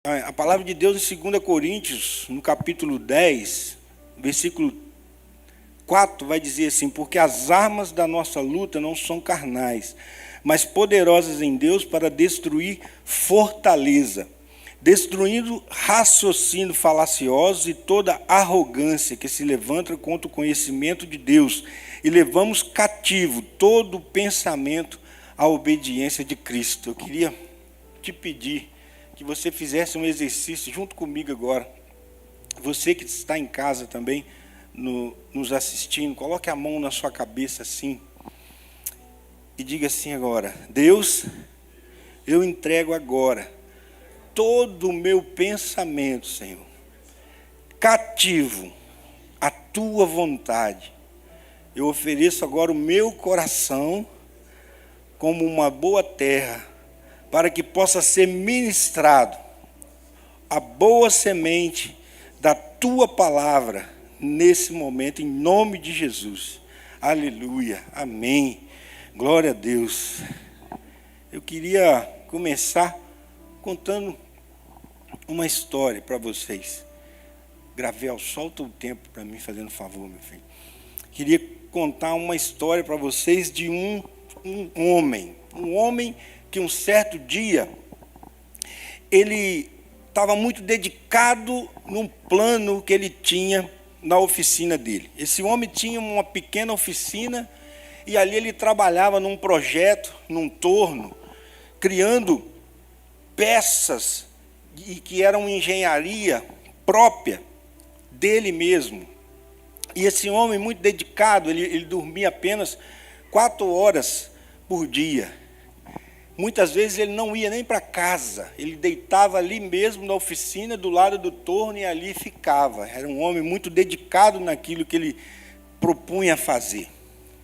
A palavra de Deus em 2 Coríntios, no capítulo 10, versículo 4, vai dizer assim: porque as armas da nossa luta não são carnais, mas poderosas em Deus para destruir fortaleza, destruindo raciocínio falaciosos e toda arrogância que se levanta contra o conhecimento de Deus, e levamos cativo todo pensamento à obediência de Cristo. Eu queria te pedir que você fizesse um exercício junto comigo agora. Você que está em casa também, nos assistindo, coloque a mão na sua cabeça assim, e diga assim agora: Deus, eu entrego agora todo o meu pensamento, Senhor, cativo à tua vontade. Eu ofereço agora o meu coração como uma boa terra, para que possa ser ministrado a boa semente da tua palavra nesse momento, em nome de Jesus. Aleluia, amém, glória a Deus. Eu queria começar contando uma história para vocês. Gravel, solta o tempo para mim, fazendo favor, meu filho. Queria contar uma história para vocês de um homem que um certo dia, ele estava muito dedicado num plano que ele tinha na oficina dele. Esse homem tinha uma pequena oficina e ali ele trabalhava num projeto, num torno, criando peças que eram engenharia própria dele mesmo. E esse homem muito dedicado, ele dormia apenas 4 horas por dia. Muitas vezes ele não ia nem para casa, ele deitava ali mesmo na oficina, do lado do torno, e ali ficava. Era um homem muito dedicado naquilo que ele propunha fazer.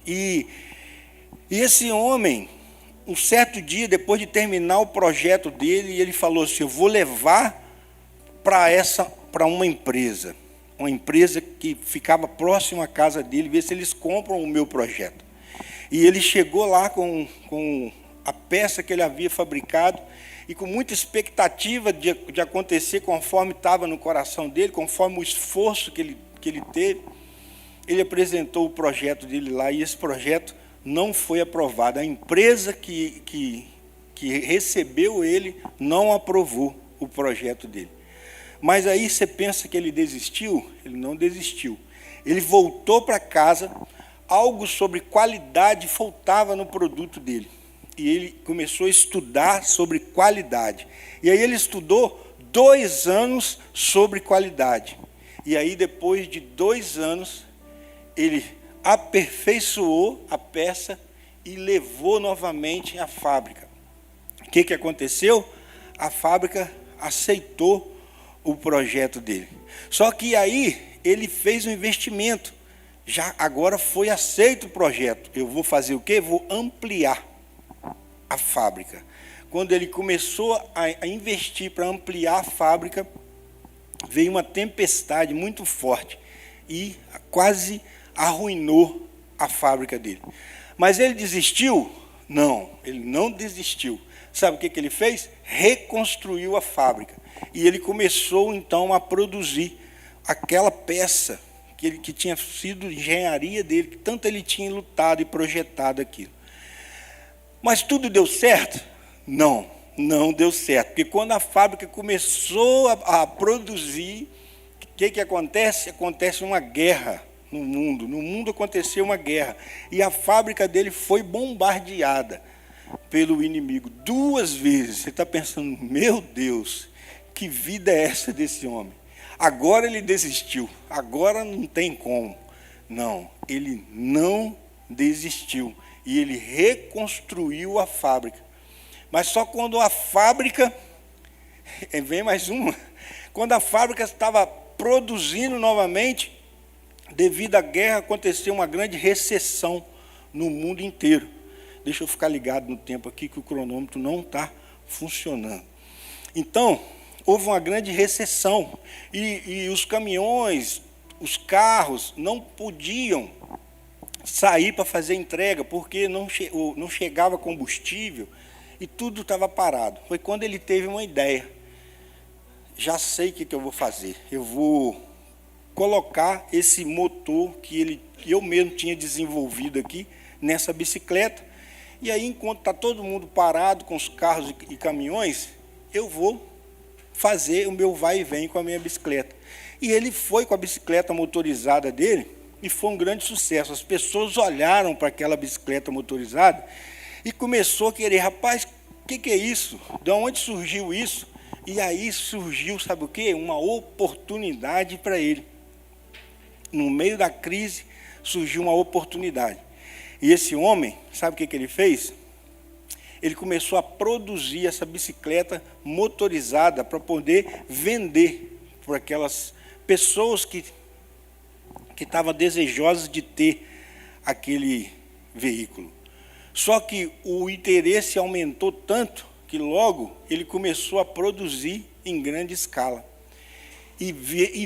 E esse homem, um certo dia, depois de terminar o projeto dele, ele falou assim: eu vou levar para uma empresa que ficava próximo à casa dele, ver se eles compram o meu projeto. E ele chegou lá com a peça que ele havia fabricado, e com muita expectativa de acontecer conforme estava no coração dele, conforme o esforço que ele teve, ele apresentou o projeto dele lá, e esse projeto não foi aprovado. A empresa que recebeu ele não aprovou o projeto dele. Mas aí você pensa que ele desistiu? Ele não desistiu. Ele voltou para casa, algo sobre qualidade faltava no produto dele. E ele começou a estudar sobre qualidade. E aí ele estudou 2 anos sobre qualidade. E aí, depois de 2 anos, ele aperfeiçoou a peça e levou novamente à fábrica. O que aconteceu? A fábrica aceitou o projeto dele. Só que aí ele fez um investimento. Já agora foi aceito o projeto. Eu vou fazer o quê? Vou ampliar a fábrica. Quando ele começou a investir para ampliar a fábrica, veio uma tempestade muito forte e quase arruinou a fábrica dele. Mas ele desistiu? Não, ele não desistiu. Sabe o que ele fez? Reconstruiu a fábrica. E ele começou, então, a produzir aquela peça que tinha sido engenharia dele, que tanto ele tinha lutado e projetado aquilo. Mas tudo deu certo? Não, não deu certo. Porque quando a fábrica começou a produzir, o que acontece? Acontece uma guerra no mundo. No mundo aconteceu uma guerra. E a fábrica dele foi bombardeada pelo inimigo 2 vezes. Você está pensando: meu Deus, que vida é essa desse homem? Agora ele desistiu. Agora não tem como. Não, ele não desistiu. E ele reconstruiu a fábrica. Mas só quando a fábrica... Vem mais uma. Quando a fábrica estava produzindo novamente, devido à guerra, aconteceu uma grande recessão no mundo inteiro. Deixa eu ficar ligado no tempo aqui, que o cronômetro não está funcionando. Então, houve uma grande recessão. E os caminhões, os carros, não podiam sair para fazer entrega, porque não chegava combustível e tudo estava parado. Foi quando ele teve uma ideia. já sei o que eu vou fazer. Eu vou colocar esse motor que eu mesmo tinha desenvolvido aqui nessa bicicleta. E aí, enquanto está todo mundo parado com os carros e caminhões, eu vou fazer o meu vai e vem com a minha bicicleta. E ele foi com a bicicleta motorizada dele e foi um grande sucesso. As pessoas olharam para aquela bicicleta motorizada e começou a querer, rapaz, o que é isso? De onde surgiu isso? E aí surgiu, sabe o quê? Uma oportunidade para ele. No meio da crise, surgiu uma oportunidade. E esse homem, sabe o que ele fez? Ele começou a produzir essa bicicleta motorizada para poder vender para aquelas pessoas que estavam desejosas de ter aquele veículo. Só que o interesse aumentou tanto que logo ele começou a produzir em grande escala. E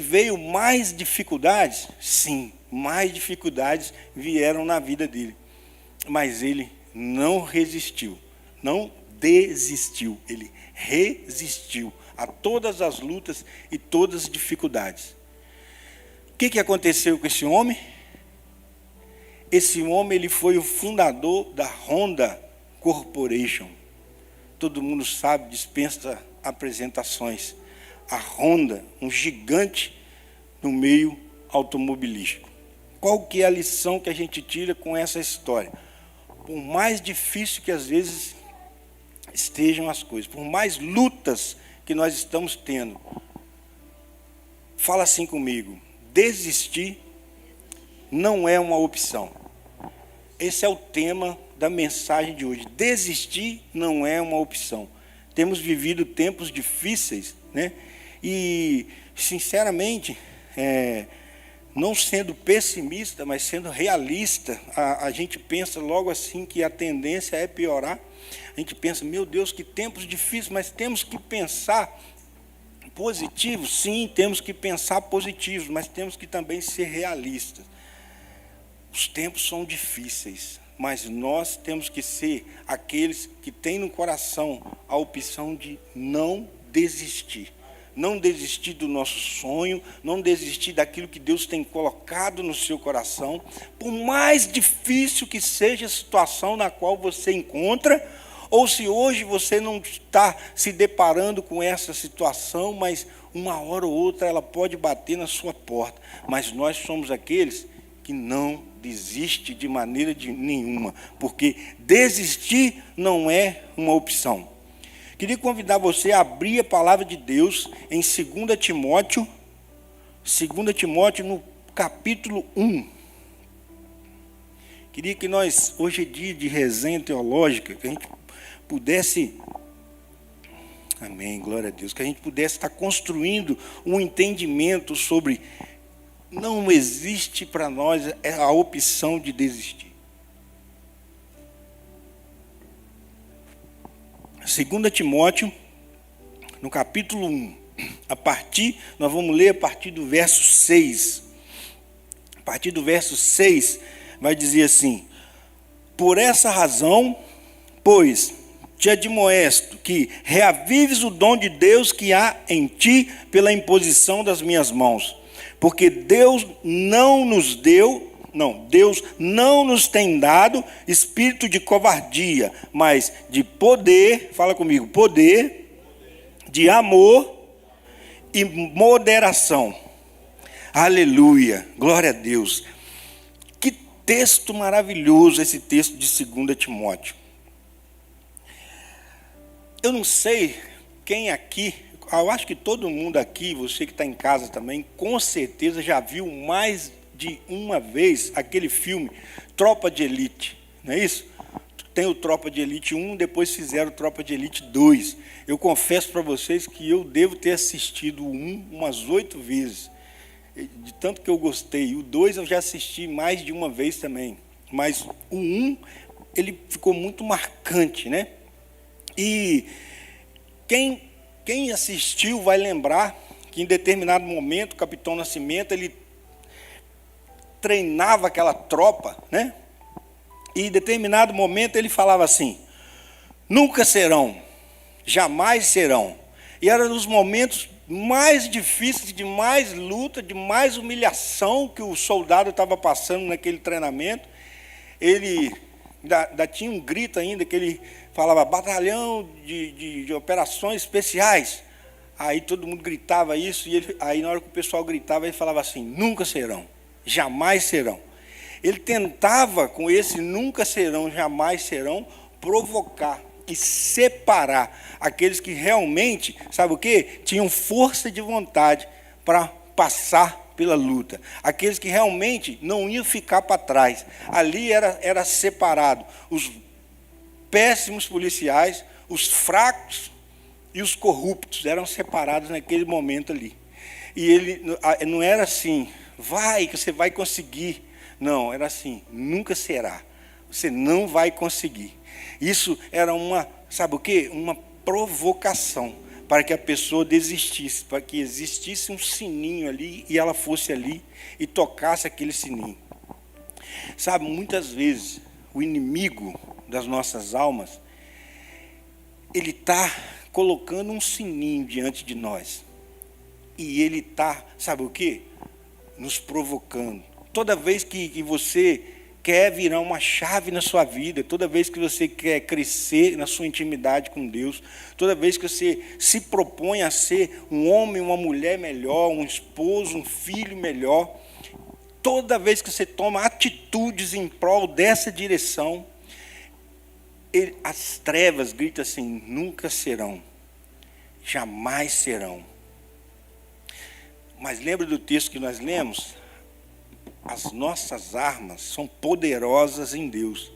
veio mais dificuldades? Sim, mais dificuldades vieram na vida dele. Mas ele não resistiu, não desistiu, ele resistiu a todas as lutas e todas as dificuldades. O que aconteceu com esse homem? Esse homem ele foi o fundador da Honda Corporation. Todo mundo sabe, dispensa apresentações. A Honda, um gigante no meio automobilístico. Qual que é a lição que a gente tira com essa história? Por mais difícil que às vezes estejam as coisas, por mais lutas que nós estamos tendo, fala assim comigo: desistir não é uma opção. Esse é o tema da mensagem de hoje. Desistir não é uma opção. Temos vivido tempos difíceis, né? E, sinceramente, não sendo pessimista, mas sendo realista, a gente pensa logo assim que a tendência é piorar. A gente pensa, meu Deus, que tempos difíceis, mas temos que pensar positivo. Sim, temos que pensar positivo, mas temos que também ser realistas. Os tempos são difíceis, mas nós temos que ser aqueles que têm no coração a opção de não desistir. Não desistir do nosso sonho, não desistir daquilo que Deus tem colocado no seu coração. Por mais difícil que seja a situação na qual você encontra, ou se hoje você não está se deparando com essa situação, mas uma hora ou outra ela pode bater na sua porta. Mas nós somos aqueles que não desiste de maneira nenhuma, porque desistir não é uma opção. Queria convidar você a abrir a palavra de Deus em 2 Timóteo no capítulo 1. Queria que nós, hoje é dia de resenha teológica, que a gente pudesse, amém, glória a Deus, que a gente pudesse estar construindo um entendimento sobre não existe para nós a opção de desistir. 2 Timóteo, no capítulo 1, nós vamos ler a partir do verso 6. A partir do verso 6, vai dizer assim: por essa razão, pois, te admoesto que reavives o dom de Deus que há em ti pela imposição das minhas mãos. Porque Deus não nos tem dado espírito de covardia, mas de poder, fala comigo, poder, de amor e moderação. Aleluia, glória a Deus. Que texto maravilhoso esse texto de 2 Timóteo. Eu não sei quem aqui, eu acho que todo mundo aqui, você que está em casa também, com certeza já viu mais de uma vez aquele filme Tropa de Elite, não é isso? Tem o Tropa de Elite 1, depois fizeram o Tropa de Elite 2. Eu confesso para vocês que eu devo ter assistido o 1 umas 8 vezes, de tanto que eu gostei. O 2 eu já assisti mais de uma vez também, mas o 1, ele ficou muito marcante, né? E quem assistiu vai lembrar que em determinado momento o Capitão Nascimento ele treinava aquela tropa, né? E em determinado momento ele falava assim: nunca serão, jamais serão, E era nos momentos mais difíceis, de mais luta, de mais humilhação que o soldado estava passando naquele treinamento. Ele ainda tinha um grito ainda, que ele falava, batalhão de operações especiais. Aí todo mundo gritava isso, e aí na hora que o pessoal gritava, ele falava assim, nunca serão, jamais serão. Ele tentava, com esse nunca serão, jamais serão, provocar e separar aqueles que realmente, sabe o quê? Tinham força de vontade para passar pela luta. Aqueles que realmente não iam ficar para trás. Ali era separado os péssimos policiais, os fracos e os corruptos eram separados naquele momento ali. E ele não era assim, vai que você vai conseguir. Não, era assim, nunca será. Você não vai conseguir. Isso era sabe o quê? Uma provocação para que a pessoa desistisse, para que existisse um sininho ali e ela fosse ali e tocasse aquele sininho. Sabe, muitas vezes o inimigo das nossas almas, ele está colocando um sininho diante de nós. E ele está, sabe o quê? Nos provocando. Toda vez que você quer virar uma chave na sua vida, toda vez que você quer crescer na sua intimidade com Deus, toda vez que você se propõe a ser um homem, uma mulher melhor, um esposo, um filho melhor, toda vez que você toma atitudes em prol dessa direção, as trevas gritam assim, nunca serão, jamais serão. Mas lembra do texto que nós lemos? As nossas armas são poderosas em Deus.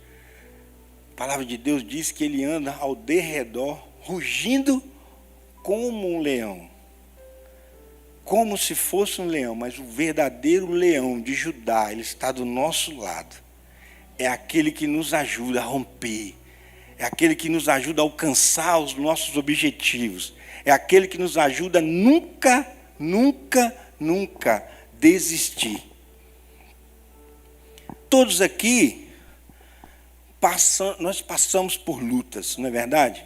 A palavra de Deus diz que ele anda ao derredor, rugindo como um leão. Como se fosse um leão, mas o verdadeiro leão de Judá, ele está do nosso lado. É aquele que nos ajuda a romper. É aquele que nos ajuda a alcançar os nossos objetivos. É aquele que nos ajuda a nunca desistir. Todos aqui, nós passamos por lutas, não é verdade?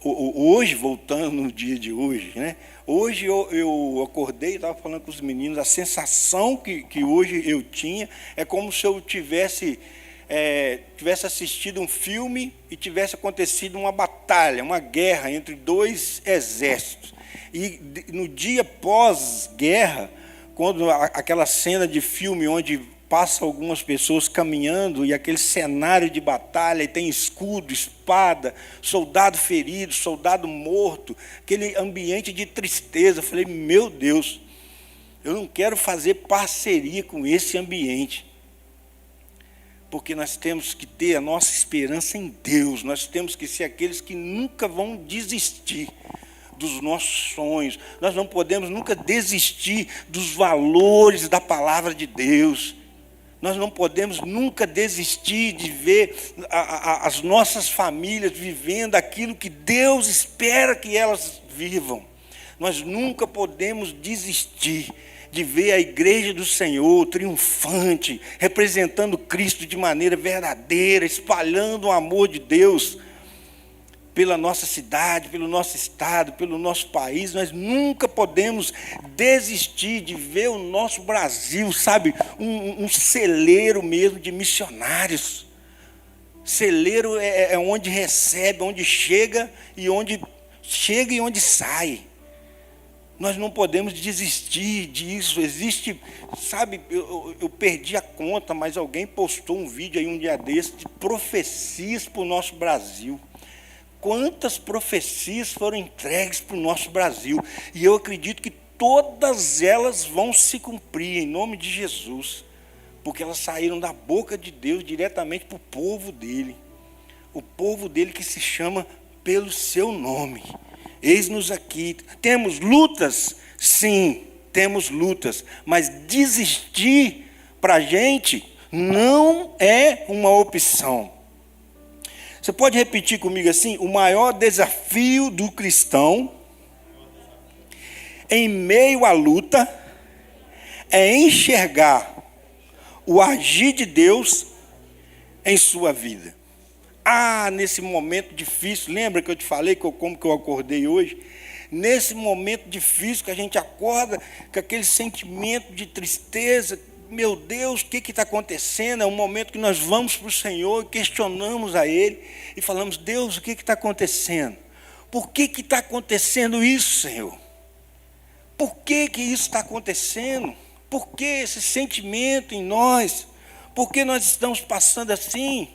Hoje, voltando no dia de hoje, né? Hoje eu acordei e estava falando com os meninos, a sensação que hoje eu tinha é como se eu tivesse assistido um filme e tivesse acontecido uma batalha, uma guerra entre dois exércitos. E no dia pós-guerra, quando aquela cena de filme onde passa algumas pessoas caminhando e aquele cenário de batalha, e tem escudo, espada, soldado ferido, soldado morto, aquele ambiente de tristeza. Eu falei, meu Deus, eu não quero fazer parceria com esse ambiente. Porque nós temos que ter a nossa esperança em Deus, nós temos que ser aqueles que nunca vão desistir dos nossos sonhos, nós não podemos nunca desistir dos valores da palavra de Deus. Nós não podemos nunca desistir de ver as nossas famílias vivendo aquilo que Deus espera que elas vivam. Nós nunca podemos desistir de ver a igreja do Senhor triunfante, representando Cristo de maneira verdadeira, espalhando o amor de Deus pela nossa cidade, pelo nosso estado, pelo nosso país. Nós nunca podemos desistir de ver o nosso Brasil, sabe, um celeiro mesmo de missionários. Celeiro é onde recebe, onde chega e onde sai. Nós não podemos desistir disso. Existe, sabe, eu perdi a conta, mas alguém postou um vídeo aí um dia desse de profecias para o nosso Brasil. Quantas profecias foram entregues para o nosso Brasil? E eu acredito que todas elas vão se cumprir em nome de Jesus, porque elas saíram da boca de Deus diretamente para o povo dele que se chama pelo seu nome. Eis-nos aqui. Temos lutas? Sim, temos lutas, mas desistir para a gente não é uma opção. Você pode repetir comigo assim? O maior desafio do cristão, em meio à luta, é enxergar o agir de Deus em sua vida. nesse momento difícil, lembra que eu te falei como que eu acordei hoje? Nesse momento difícil que a gente acorda com aquele sentimento de tristeza, meu Deus, o que está acontecendo? É um momento que nós vamos para o Senhor e questionamos a Ele e falamos, Deus, o que está acontecendo? Por que está acontecendo isso, Senhor? Por que isso está acontecendo? Por que esse sentimento em nós? Por que nós estamos passando assim?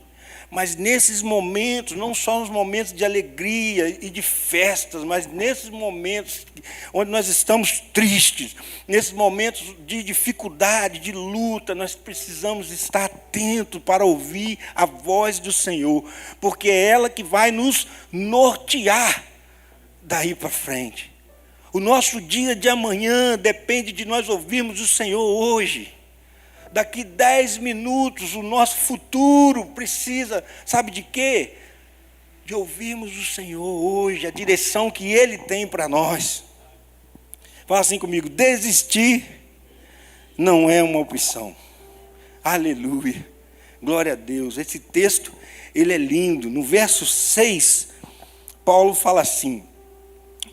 Mas nesses momentos, não só nos momentos de alegria e de festas, mas nesses momentos onde nós estamos tristes, nesses momentos de dificuldade, de luta, nós precisamos estar atentos para ouvir a voz do Senhor, porque é ela que vai nos nortear daí para frente. O nosso dia de amanhã depende de nós ouvirmos o Senhor hoje. Daqui 10 minutos, o nosso futuro precisa, sabe de quê? De ouvirmos o Senhor hoje, a direção que Ele tem para nós. Fala assim comigo, desistir não é uma opção. Aleluia, glória a Deus. Esse texto, ele é lindo. No verso 6, Paulo fala assim,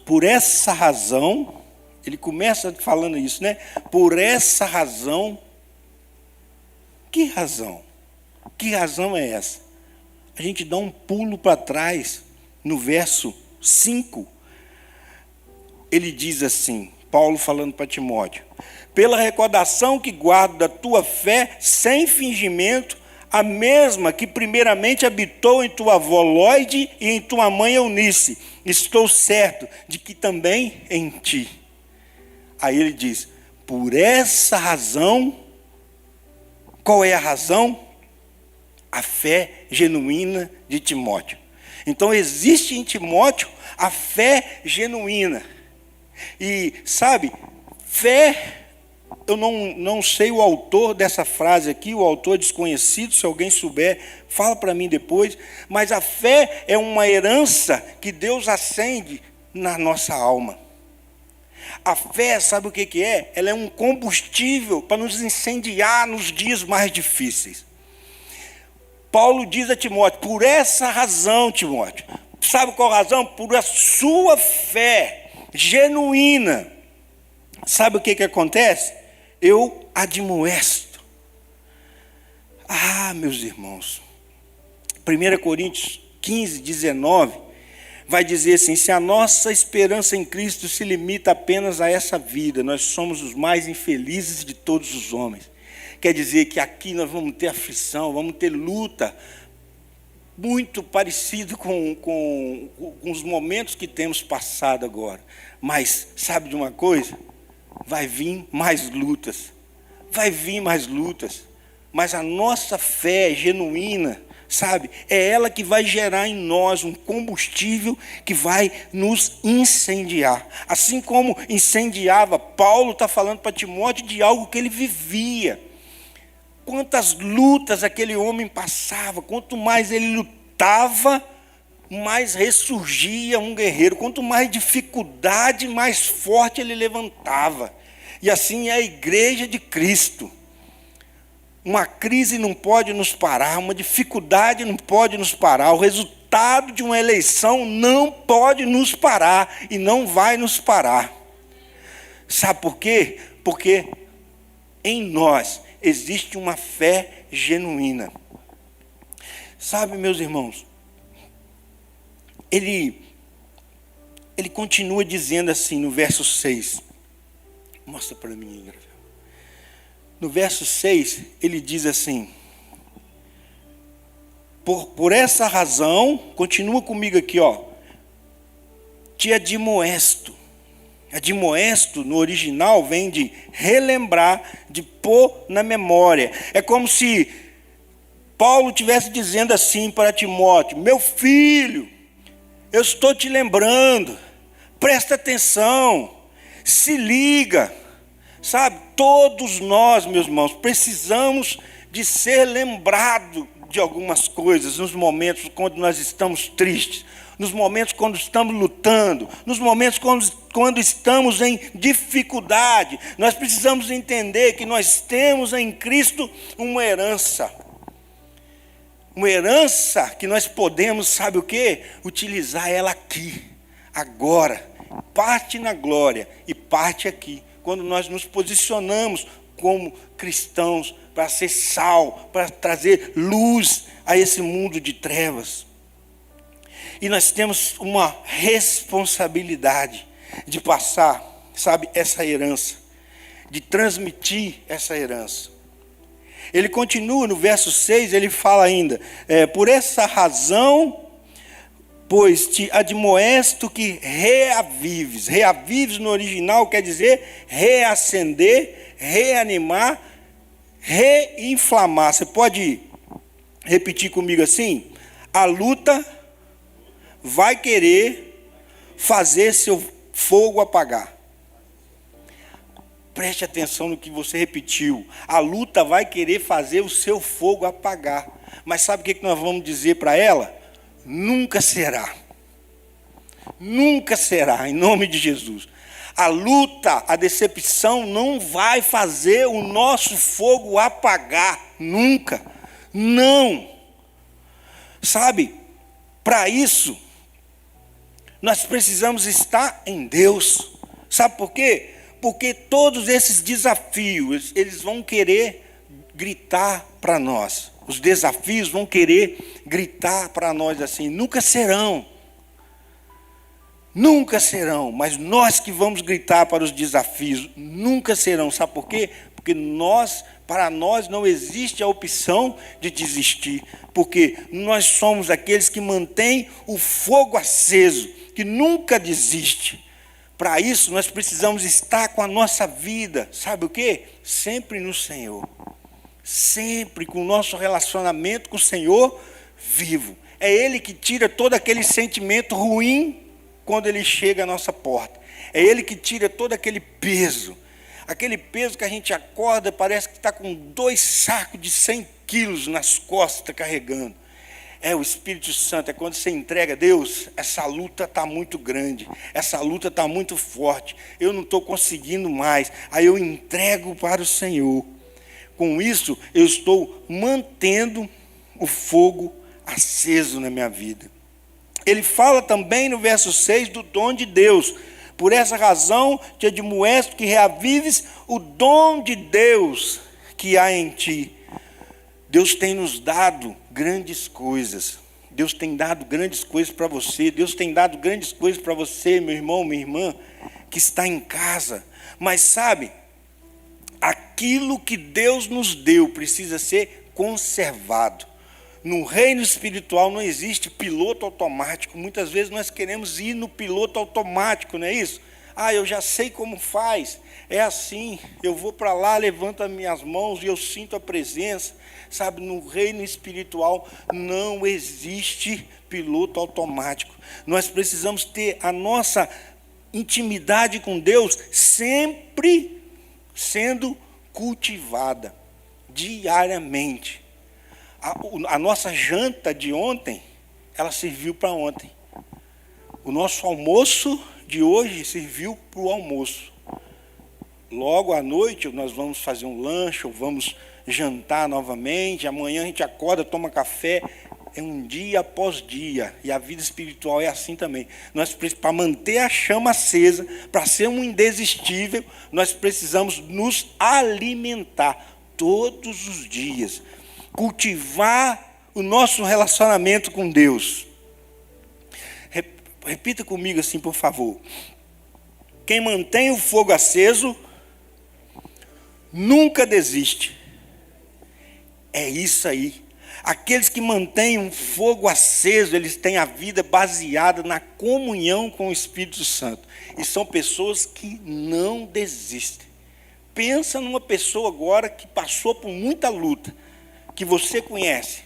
por essa razão, ele começa falando isso, né? Por essa razão. Que razão? Que razão é essa? A gente dá um pulo para trás, no verso 5, ele diz assim, Paulo falando para Timóteo, pela recordação que guardo da tua fé, sem fingimento, a mesma que primeiramente habitou em tua avó Lóide e em tua mãe Eunice, estou certo de que também em ti. Aí ele diz, por essa razão. Qual é a razão? A fé genuína de Timóteo. Então, existe em Timóteo a fé genuína. E, sabe, fé, eu não sei o autor dessa frase aqui, o autor desconhecido, se alguém souber, fala para mim depois, mas a fé é uma herança que Deus acende na nossa alma. A fé, sabe o que é? Ela é um combustível para nos incendiar nos dias mais difíceis. Paulo diz a Timóteo, por essa razão, Timóteo, sabe qual a razão? Por a sua fé genuína. Sabe o que acontece? Eu admoesto. Meus irmãos, 1 Coríntios 15, 19, vai dizer assim, se a nossa esperança em Cristo se limita apenas a essa vida, nós somos os mais infelizes de todos os homens. Quer dizer que aqui nós vamos ter aflição, vamos ter luta, muito parecido com os momentos que temos passado agora. Mas, sabe de uma coisa? Vai vir mais lutas, mas a nossa fé genuína, sabe, é ela que vai gerar em nós um combustível que vai nos incendiar. Assim como incendiava, Paulo está falando para Timóteo de algo que ele vivia. Quantas lutas aquele homem passava, quanto mais ele lutava, mais ressurgia um guerreiro. Quanto mais dificuldade, mais forte ele levantava. E assim é a igreja de Cristo. Uma crise não pode nos parar, uma dificuldade não pode nos parar, o resultado de uma eleição não pode nos parar e não vai nos parar. Sabe por quê? Porque em nós existe uma fé genuína. Sabe, meus irmãos, ele continua dizendo assim no verso 6. Mostra para mim, Gravel. No verso 6, ele diz assim, por essa razão, continua comigo aqui, te admoesto. Admoesto, no original, vem de relembrar, de pôr na memória. É como se Paulo estivesse dizendo assim para Timóteo, meu filho, eu estou te lembrando, presta atenção, se liga. Sabe, todos nós, meus irmãos, precisamos de ser lembrados de algumas coisas nos momentos quando nós estamos tristes, nos momentos quando estamos lutando, nos momentos quando estamos em dificuldade. Nós precisamos entender que nós temos em Cristo uma herança. Uma herança que nós podemos, sabe o quê? Utilizar ela aqui, agora. Parte na glória e parte aqui. Quando nós nos posicionamos como cristãos para ser sal, para trazer luz a esse mundo de trevas. E nós temos uma responsabilidade de passar, sabe, essa herança, de transmitir essa herança. Ele continua no verso 6, ele fala ainda, por essa razão, pois te admoesto que reavives. Reavives no original quer dizer reacender, reanimar, reinflamar. Você pode repetir comigo assim? A luta vai querer fazer seu fogo apagar. Preste atenção no que você repetiu. A luta vai querer fazer o seu fogo apagar. Mas sabe o que nós vamos dizer para ela? Nunca será. Nunca será, em nome de Jesus. A luta, a decepção não vai fazer o nosso fogo apagar. Nunca. Não. Sabe, para isso, nós precisamos estar em Deus. Sabe por quê? Porque todos esses desafios, eles vão querer gritar para nós. Os desafios vão querer gritar para nós assim, nunca serão. Nunca serão, mas nós que vamos gritar para os desafios, nunca serão. Sabe por quê? Porque para nós não existe a opção de desistir. Porque nós somos aqueles que mantêm o fogo aceso, que nunca desiste. Para isso, nós precisamos estar com a nossa vida, sabe o quê? Sempre no Senhor. Sempre com o nosso relacionamento com o Senhor vivo. É Ele que tira todo aquele sentimento ruim quando Ele chega à nossa porta. É Ele que tira todo aquele peso. Aquele peso que a gente acorda, parece que está com 2 sacos de 100 quilos nas costas carregando. É o Espírito Santo, é quando você entrega, Deus, essa luta está muito grande, essa luta está muito forte, eu não estou conseguindo mais, aí eu entrego para o Senhor. Com isso, eu estou mantendo o fogo aceso na minha vida. Ele fala também no verso 6 do dom de Deus. Por essa razão, te admoesto que reavives o dom de Deus que há em ti. Deus tem nos dado grandes coisas. Deus tem dado grandes coisas para você. Deus tem dado grandes coisas para você, meu irmão, minha irmã, que está em casa. Mas sabe, aquilo que Deus nos deu precisa ser conservado. No reino espiritual não existe piloto automático. Muitas vezes nós queremos ir no piloto automático, não é isso? Ah, eu já sei como faz. É assim, eu vou para lá, levanto as minhas mãos e eu sinto a presença. Sabe, no reino espiritual não existe piloto automático. Nós precisamos ter a nossa intimidade com Deus sempre sendo cultivada, diariamente. A nossa janta de ontem, ela serviu para ontem. O nosso almoço de hoje serviu para o almoço. Logo à noite nós vamos fazer um lanche, ou vamos jantar novamente. Amanhã a gente acorda, toma café. É um dia após dia. E a vida espiritual é assim também. Nós, para manter a chama acesa, para ser um indesistível, nós precisamos nos alimentar todos os dias. Cultivar o nosso relacionamento com Deus. Repita comigo assim, por favor. Quem mantém o fogo aceso nunca desiste. É isso aí. Aqueles que mantêm um fogo aceso, eles têm a vida baseada na comunhão com o Espírito Santo. E são pessoas que não desistem. Pensa numa pessoa agora que passou por muita luta, que você conhece.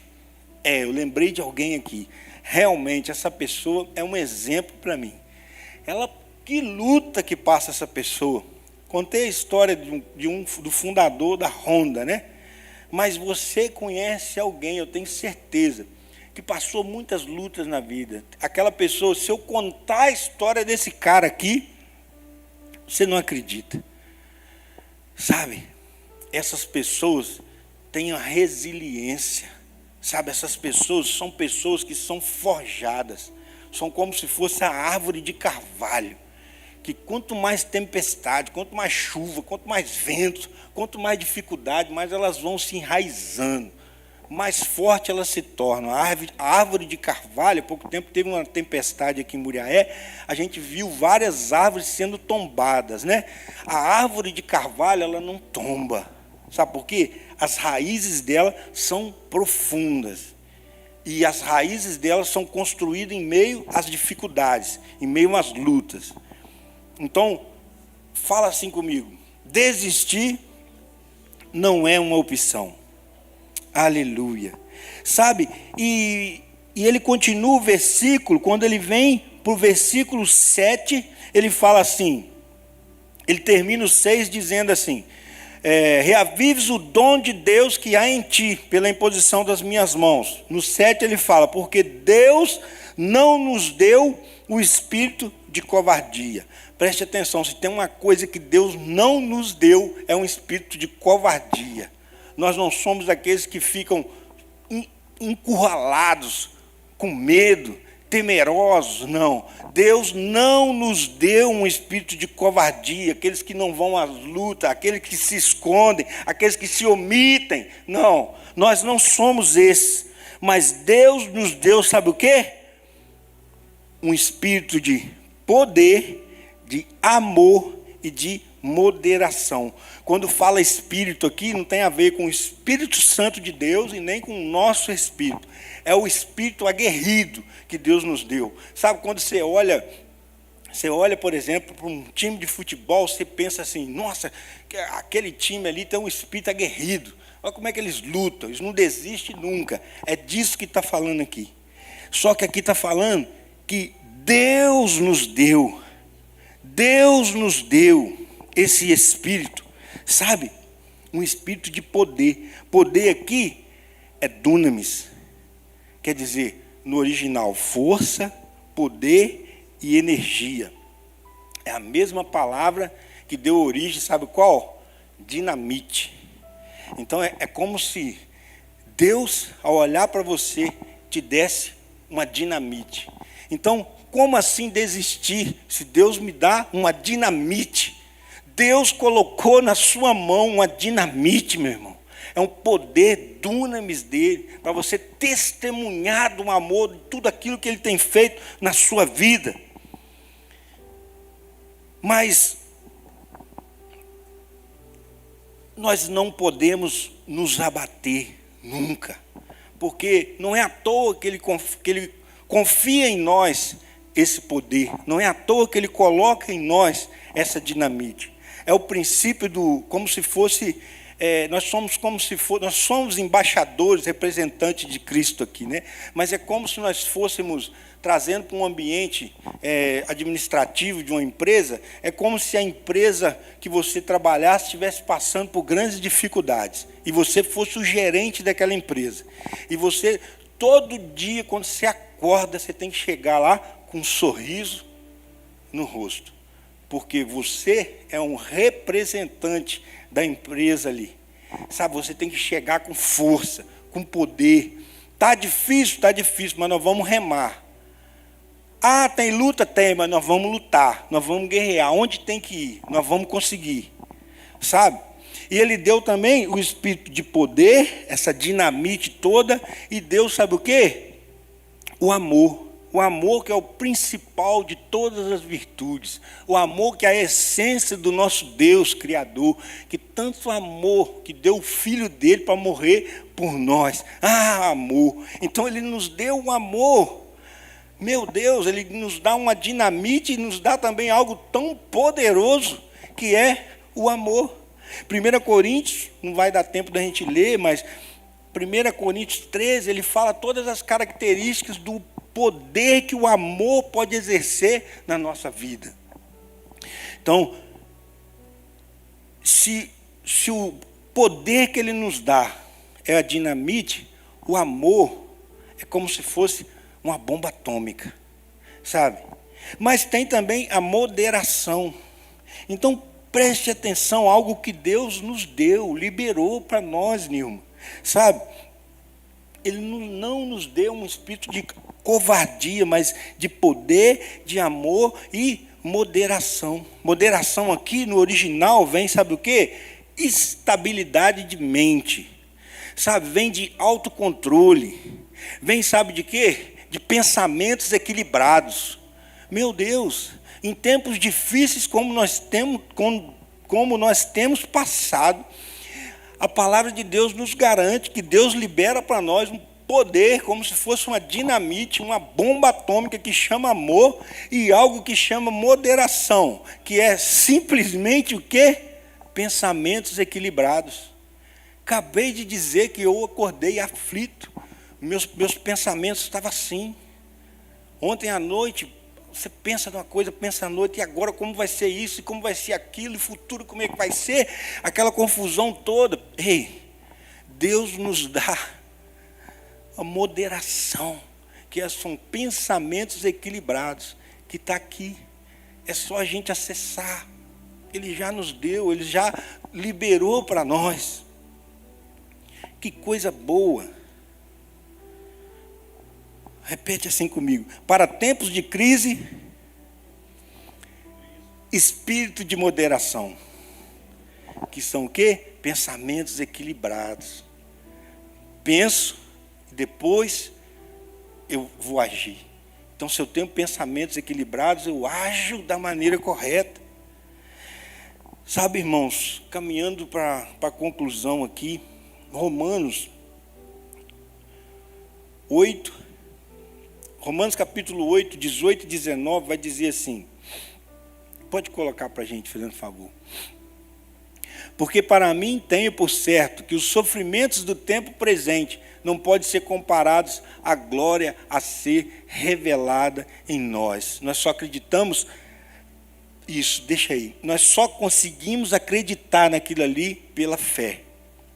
Eu lembrei de alguém aqui. Realmente, essa pessoa é um exemplo para mim. Que luta que passa essa pessoa. Contei a história do fundador da Honda, né? Mas você conhece alguém, eu tenho certeza, que passou muitas lutas na vida. Aquela pessoa, se eu contar a história desse cara aqui, você não acredita. Sabe, essas pessoas têm a resiliência Sabe, essas pessoas são pessoas que são forjadas, são como se fosse a árvore de carvalho, que quanto mais tempestade, quanto mais chuva, quanto mais vento, quanto mais dificuldade, mais elas vão se enraizando, mais forte elas se tornam. A árvore de carvalho, há pouco tempo teve uma tempestade aqui em Muriaé, a gente viu várias árvores sendo tombadas, né? A árvore de carvalho, ela não tomba. Sabe por quê? As raízes dela são profundas. E as raízes dela são construídas em meio às dificuldades, em meio às lutas. Então, fala assim comigo: desistir não é uma opção. Aleluia. Sabe, e ele continua o versículo, quando ele vem para o versículo 7, ele fala assim, ele termina o 6 dizendo assim: reavives o dom de Deus que há em ti, pela imposição das minhas mãos. No 7 ele fala: porque Deus não nos deu o espírito de covardia. Preste atenção, se tem uma coisa que Deus não nos deu, é um espírito de covardia. Nós não somos aqueles que ficam encurralados, com medo, temerosos, não. Deus não nos deu um espírito de covardia, aqueles que não vão às lutas, aqueles que se escondem, aqueles que se omitem. Não, nós não somos esses. Mas Deus nos deu, sabe o quê? Um espírito de poder, de amor e de moderação. Quando fala espírito aqui, não tem a ver com o Espírito Santo de Deus e nem com o nosso espírito. É o espírito aguerrido que Deus nos deu. Sabe, quando você olha, por exemplo, para um time de futebol, você pensa assim: nossa, aquele time ali tem um espírito aguerrido. Olha como é que eles lutam, eles não desistem nunca. É disso que está falando aqui. Só que aqui está falando que Deus nos deu esse espírito, sabe? Um espírito de poder. Poder aqui é dunamis. Quer dizer, no original, força, poder e energia. É a mesma palavra que deu origem, sabe qual? Dinamite. Então é como se Deus, ao olhar para você, te desse uma dinamite. Então, como assim desistir, se Deus me dá uma dinamite? Deus colocou na sua mão uma dinamite, meu irmão. É um poder dunamis dele, para você testemunhar do amor, de tudo aquilo que ele tem feito na sua vida. Mas nós não podemos nos abater nunca, porque não é à toa que ele confia em nós esse poder, não é à toa que ele coloca em nós essa dinamite. É o princípio como se fosse, nós somos embaixadores, representantes de Cristo aqui, né? Mas é como se nós fôssemos trazendo para um ambiente administrativo de uma empresa, é como se a empresa que você trabalhasse estivesse passando por grandes dificuldades, e você fosse o gerente daquela empresa. E você, todo dia, quando você acorda, você tem que chegar lá com um sorriso no rosto, porque você é um representante da empresa ali. Sabe, você tem que chegar com força, com poder. Está difícil, mas nós vamos remar. Ah, tem luta? Tem, mas nós vamos lutar, nós vamos guerrear. Onde tem que ir? Nós vamos conseguir. Sabe? E ele deu também o espírito de poder, essa dinamite toda, e Deus, sabe o quê? O amor. O amor que é o principal de todas as virtudes. O amor que é a essência do nosso Deus Criador, que tanto amor, que deu o Filho dele para morrer por nós. Ah, amor. Então ele nos deu um amor. Meu Deus, ele nos dá uma dinamite e nos dá também algo tão poderoso, que é o amor. 1 Coríntios, não vai dar tempo da gente ler, mas 1 Coríntios 13, ele fala todas as características do poder que o amor pode exercer na nossa vida. Então, se o poder que ele nos dá é a dinamite, o amor é como se fosse uma bomba atômica, sabe? Mas tem também a moderação. Então, preste atenção, algo que Deus nos deu, liberou para nós, Nilma, sabe? Ele não nos deu um espírito de covardia, mas de poder, de amor e moderação. Moderação aqui no original vem, sabe o quê? Estabilidade de mente. Sabe, vem de autocontrole. Vem, sabe de quê? De pensamentos equilibrados. Meu Deus, em tempos difíceis como nós temos passado, a palavra de Deus nos garante que Deus libera para nós um poder como se fosse uma dinamite, uma bomba atômica que chama amor e algo que chama moderação, que é simplesmente o quê? Pensamentos equilibrados. Acabei de dizer que eu acordei aflito, meus pensamentos estavam assim. Ontem à noite, você pensa numa coisa, pensa à noite, e agora como vai ser isso, e como vai ser aquilo, e futuro como é que vai ser, aquela confusão toda. Ei, Deus nos dá a moderação, que são pensamentos equilibrados, que está aqui, é só a gente acessar, Ele já nos deu, Ele já liberou para nós. Que coisa boa. Repete assim comigo. Para tempos de crise, espírito de moderação. Que são o quê? Pensamentos equilibrados. Penso, e depois eu vou agir. Então, se eu tenho pensamentos equilibrados, eu ajo da maneira correta. Sabe, irmãos, caminhando para a conclusão aqui, Romanos capítulo 8, 18 e 19, vai dizer assim, pode colocar para a gente, fazendo favor. Porque para mim tenho por certo que os sofrimentos do tempo presente não podem ser comparados à glória a ser revelada em nós. Nós só acreditamos, isso, deixa aí, nós só conseguimos acreditar naquilo ali pela fé.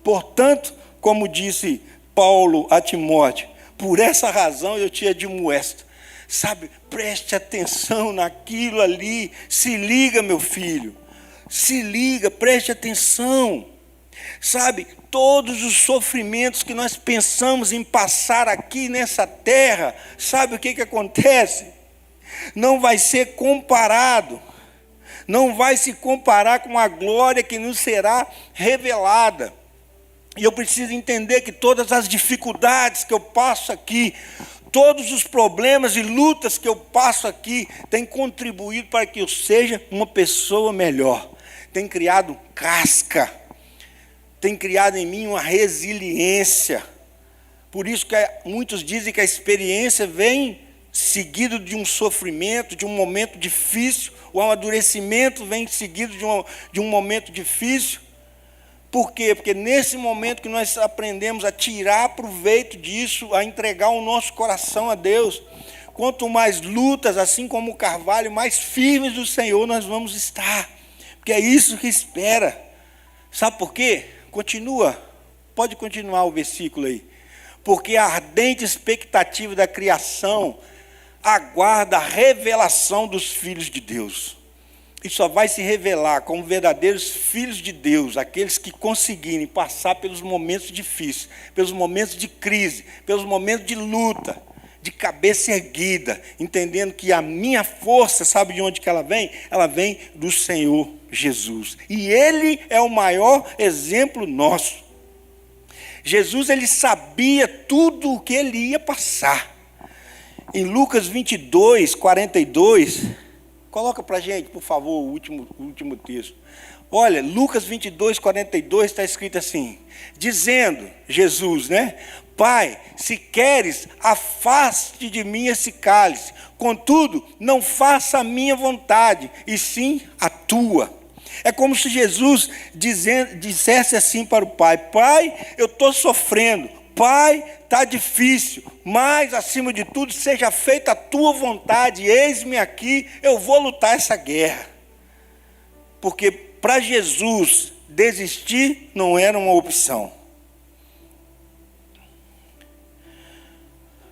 Portanto, como disse Paulo a Timóteo, por essa razão eu te admoesto. Sabe, preste atenção naquilo ali. Se liga, meu filho. Se liga, preste atenção. Sabe, todos os sofrimentos que nós pensamos em passar aqui nessa terra, sabe o que acontece? Não vai ser comparado. Não vai se comparar com a glória que nos será revelada. E eu preciso entender que todas as dificuldades que eu passo aqui, todos os problemas e lutas que eu passo aqui, têm contribuído para que eu seja uma pessoa melhor. Tem criado casca, tem criado em mim uma resiliência. Por isso que muitos dizem que a experiência vem seguido de um sofrimento, de um momento difícil. O amadurecimento vem seguido de um momento difícil. Por quê? Porque nesse momento que nós aprendemos a tirar proveito disso, a entregar o nosso coração a Deus, quanto mais lutas, assim como o carvalho, mais firmes do Senhor nós vamos estar. Porque é isso que espera. Sabe por quê? Continua. Pode continuar o versículo aí. Porque a ardente expectativa da criação aguarda a revelação dos filhos de Deus. E só vai se revelar como verdadeiros filhos de Deus, aqueles que conseguirem passar pelos momentos difíceis, pelos momentos de crise, pelos momentos de luta, de cabeça erguida, entendendo que a minha força, sabe de onde que ela vem? Ela vem do Senhor Jesus. E Ele é o maior exemplo nosso. Jesus, Ele sabia tudo o que Ele ia passar. Em Lucas 22, 42... Coloca para a gente, por favor, o último texto. Olha, Lucas 22, 42 está escrito assim, dizendo, Jesus, né? Pai, se queres, afaste de mim esse cálice. Contudo, não faça a minha vontade, e sim a tua. É como se Jesus dissesse assim para o Pai, Pai, eu estou sofrendo. Pai, está difícil, mas, acima de tudo, seja feita a tua vontade, eis-me aqui, eu vou lutar essa guerra. Porque para Jesus, desistir não era uma opção.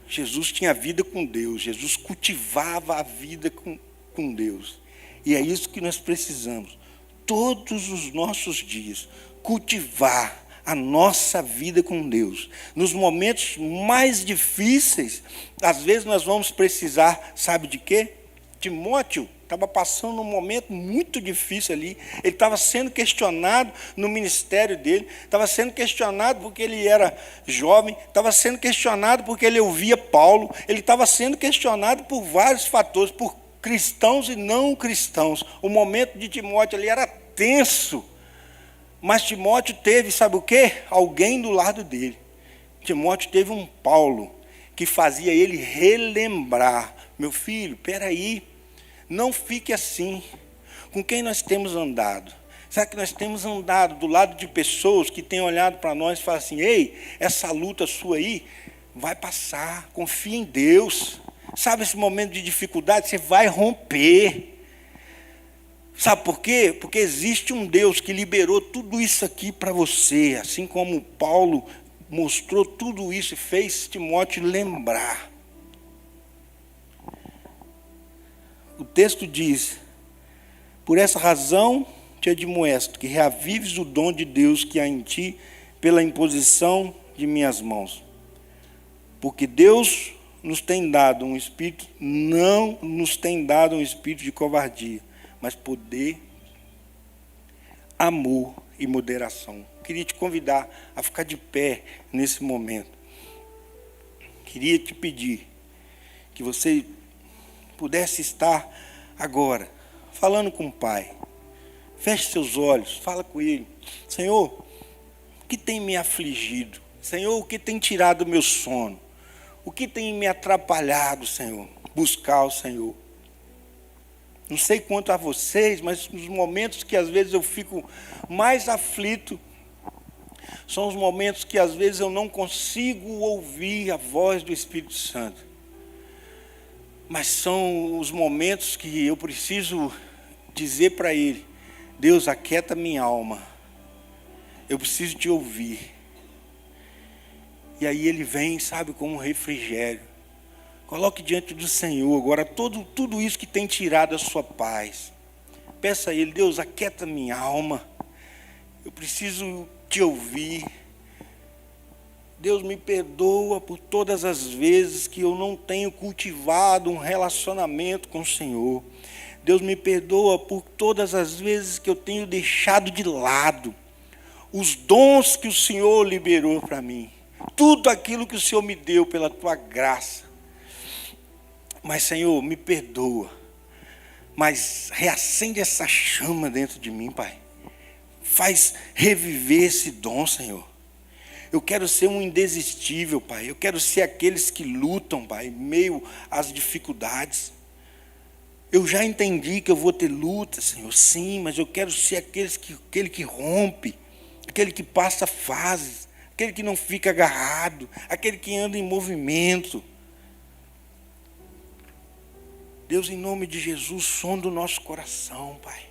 Jesus tinha vida com Deus, Jesus cultivava a vida com Deus. E é isso que nós precisamos, todos os nossos dias, cultivar a nossa vida com Deus. Nos momentos mais difíceis, às vezes nós vamos precisar, sabe de quê? Timóteo estava passando um momento muito difícil ali. Ele estava sendo questionado no ministério dele, estava sendo questionado porque ele era jovem, estava sendo questionado porque ele ouvia Paulo, ele estava sendo questionado por vários fatores, por cristãos e não cristãos. O momento de Timóteo ali era tenso. Mas Timóteo teve, sabe o quê? Alguém do lado dele. Timóteo teve um Paulo que fazia ele relembrar. Meu filho, espera aí, não fique assim. Com quem nós temos andado? Será que nós temos andado do lado de pessoas que têm olhado para nós e falam assim, ei, essa luta sua aí vai passar, confia em Deus. Sabe esse momento de dificuldade, você vai romper. Sabe por quê? Porque existe um Deus que liberou tudo isso aqui para você, assim como Paulo mostrou tudo isso e fez Timóteo lembrar. O texto diz, por essa razão te admoesto, que reavives o dom de Deus que há em ti, pela imposição de minhas mãos. Porque Deus nos tem dado um espírito, não nos tem dado um espírito de covardia, mas poder, amor e moderação. Queria te convidar a ficar de pé nesse momento. Queria te pedir que você pudesse estar agora falando com o Pai. Feche seus olhos, fala com Ele. Senhor, o que tem me afligido? Senhor, o que tem tirado o meu sono? O que tem me atrapalhado, Senhor? Buscar o Senhor. Não sei quanto a vocês, mas nos momentos que às vezes eu fico mais aflito, são os momentos que às vezes eu não consigo ouvir a voz do Espírito Santo. Mas são os momentos que eu preciso dizer para Ele, Deus, aquieta minha alma, eu preciso te ouvir. E aí Ele vem, sabe, como um refrigério. Coloque diante do Senhor agora tudo isso que tem tirado a sua paz. Peça a Ele, Deus, aquieta minha alma. Eu preciso te ouvir. Deus, me perdoa por todas as vezes que eu não tenho cultivado um relacionamento com o Senhor. Deus, me perdoa por todas as vezes que eu tenho deixado de lado os dons que o Senhor liberou para mim. Tudo aquilo que o Senhor me deu pela tua graça. Mas, Senhor, me perdoa. Mas reacende essa chama dentro de mim, Pai. Faz reviver esse dom, Senhor. Eu quero ser um indesistível, Pai. Eu quero ser aqueles que lutam, Pai, em meio às dificuldades. Eu já entendi que eu vou ter luta, Senhor, sim, mas eu quero ser aquele que rompe, aquele que passa fases, aquele que não fica agarrado, aquele que anda em movimento. Deus, em nome de Jesus, sonda o nosso coração, Pai.